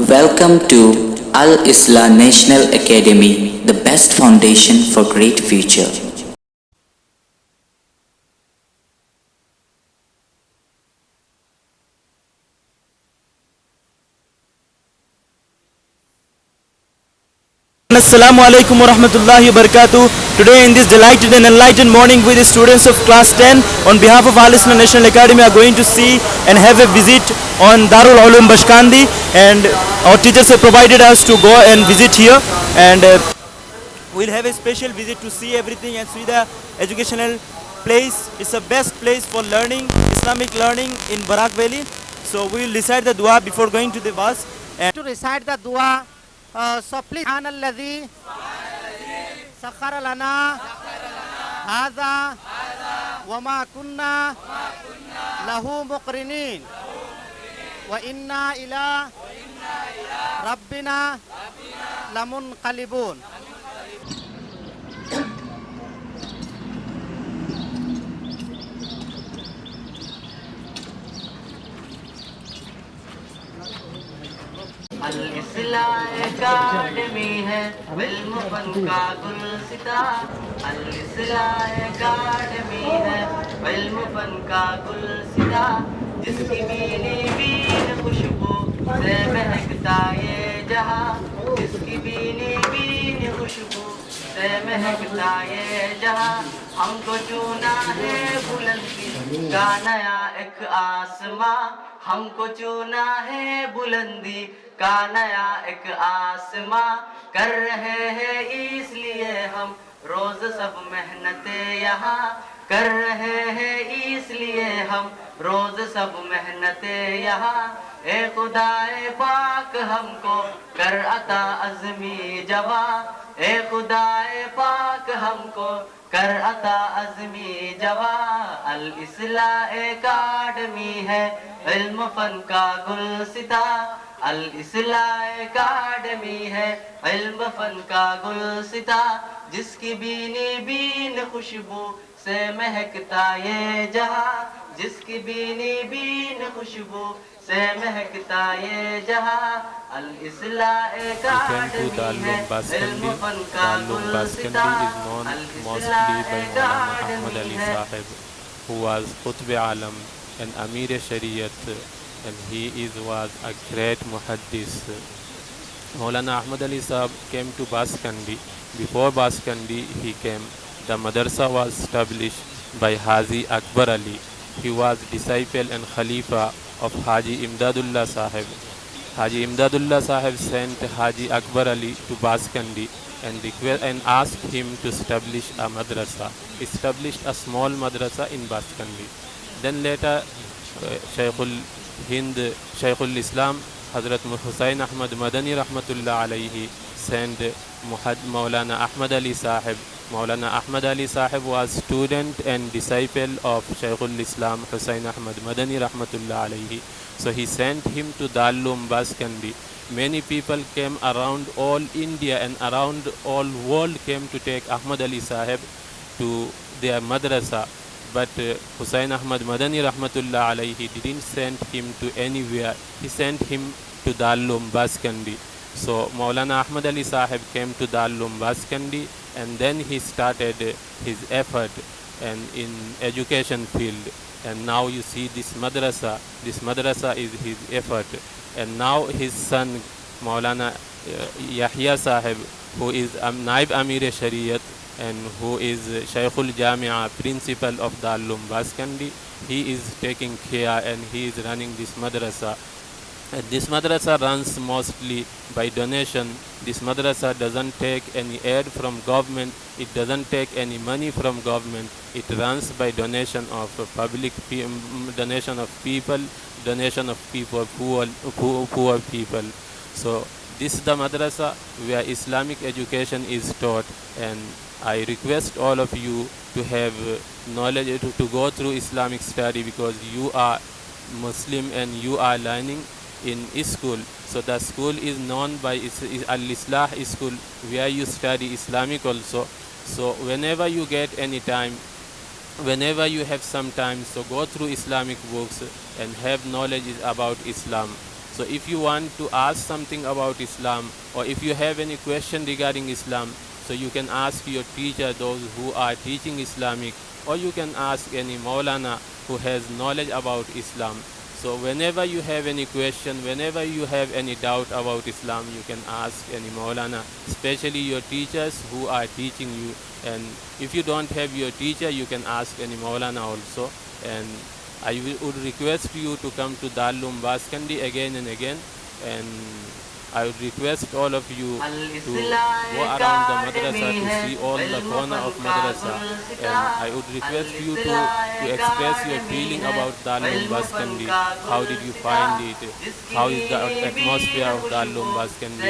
Welcome to Al Islah National Academy, the best foundation for great future. Assalamu alaikum wa rahmatullahi wa barakatuh. Today in this delighted and enlightened morning with the students of class 10, on behalf of Al Islah National Academy, are going to see and have a visit on Darul Ulum Bashkandi, and our teachers have provided us to go and visit here, and we'll have a special visit to see everything and see the educational place. It's the best place for learning, Islamic learning in Barak Valley. So we will recite the dua before going to the bus. And to recite the dua. So please, Subhanalladhi Sakhara lana hadha wa ma kunna lahu muqrinin wa inna ila rabbina lamunqalibun. अल-इस्लाह अकादमी है इल्म fun का गुलसिता। अल-इस्लाह अकादमी है इल्म fun का गुलसिता। जिसकी बीनी been खुशबू से महकता ये जहां, जिसकी बीनी बीन खुशबू से महकता ये जहां। हमको चुना है बुलंदी का नया एक आसमां, हमको चुना है बुलंदी का नया एक आसमां। कर रहे हैं इसलिए हम रोज सब मेहनतें यहाँ, कर रहे हैं इसलिए हम रोज सब मेहनतें यहाँ। ए खुदाए पाक हमको कर अता अज़मी जवा, ए खुदाए पाक हमको कर अता अज़मी जवा। अल इस्लाह अकादमी है इल्म फन का गुलसिता। अल इस्लाह अकादमी है इल्म फन का गुलसिता। जिसकी बीनी बीन खुशबू से महकता ये जहां, जिसकी बीनी बीन खुशबू से महकता ये जहां। अल इस्लाह अकादमी है इल्म फन का गुलसिता। अल इस्लाह अकादमी है who was Qutb Alam and Amir Shariat, and he was a great muhaddis. Maulana Ahmad Ali Sahab came to Baskandi. Before Baskandi he came, the madrasa was established by Haji Akbar Ali. He was disciple and Khalifa of Haji Imdadullah Sahib. Haji Imdadullah Sahib sent Haji Akbar Ali to Baskandi and asked him to establish a madrasa, established a small madrasa in Baskandi. Then later Shaykhul Hind, Shaykhul Islam, Hazrat Hussain Ahmad Madani Rahmatullah alayhi sent Maulana Ahmad Ali Sahib. Maulana Ahmad Ali Sahib was student and disciple of Shaykhul Islam Hussain Ahmad Madani Rahmatullah alayhi. So he sent him to Darul Baskandi. Many people came around all India and around all world came to take Ahmad Ali Sahib to their madrasa. But Hussain Ahmad Madani Rahmatullah alayhi didn't send him to anywhere. He sent him to Darul Baskandi. So Maulana Ahmad Ali Sahib came to Darul Baskandi, and then he started his effort and in education field. And now you see this madrasa is his effort. And now his son Maulana Yahya Sahib, who is Naib Amir Shariat and who is Shaykhul Jamia, principal of Darul Baskandi, he is taking care and he is running this madrasa. This madrasa runs mostly by donation. This madrasa doesn't take any aid from government. It doesn't take any money from government. It runs by donation of public, donation of people, poor people. So this is the madrasa where Islamic education is taught, and I request all of you to have knowledge, to go through Islamic study, because you are Muslim and you are learning in school. So the school is known by Al-Islah school, where you study Islamic also. So whenever you get any time, whenever you have some time, so go through Islamic books and have knowledge about Islam. So if you want to ask something about Islam, or if you have any question regarding Islam, so you can ask your teacher, those who are teaching Islamic, or you can ask any Maulana who has knowledge about Islam. So whenever you have any question, whenever you have any doubt about Islam, you can ask any Maulana, especially your teachers who are teaching you. And if you don't have your teacher, you can ask any Maulana also. And would request you to come to Darul Uloom Baskandi again and again. And I would request all of you to go around the madrasa to see all the corner of madrasa. And I would request you to express your feeling about Darul Uloom Baskandi. How did you find it? How is the atmosphere of Darul Uloom Baskandi?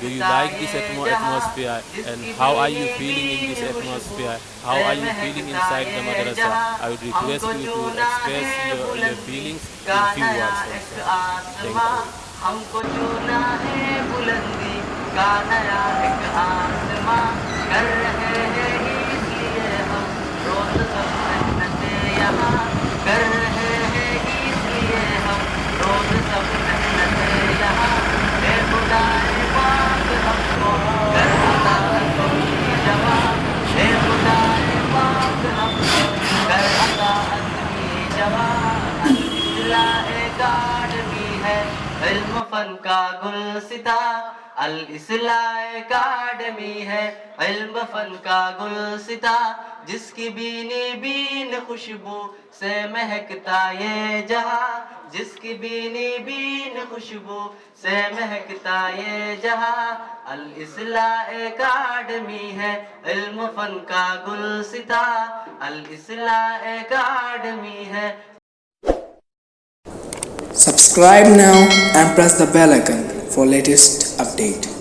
Do you like this atmosphere? And how are you feeling in this atmosphere? How are you feeling inside the madrasa? I would request you to express your feelings in few words also. Thank you. हमको चुना है बुलंदी का नया एक आसमां, कर रहे हैं इसलिए हम रोज सब मेहनतें यहाँ, कर रहे हैं इसलिए हम रोज सब मेहनतें यहाँ। हे खुदाए पाक हमको कर अता अपनी जवाब, हे खुदाए पाक हमको कर अता अपनी जवाब। अल-इस्लाह अकादमी है इल्म फन का गुलसिता, अल-इस्लाह अकादमी है इल्म फन का गुलसिता, जिसकी बीनी बीन खुशबू से महकता ये जहां, जिसकी बीनी बीन खुशबू से महकता ये जहां। अल-इस्लाह अकादमी है इल्म फन का गुलसिता, अल-इस्लाह अकादमी है। Subscribe now and press the bell icon for latest update.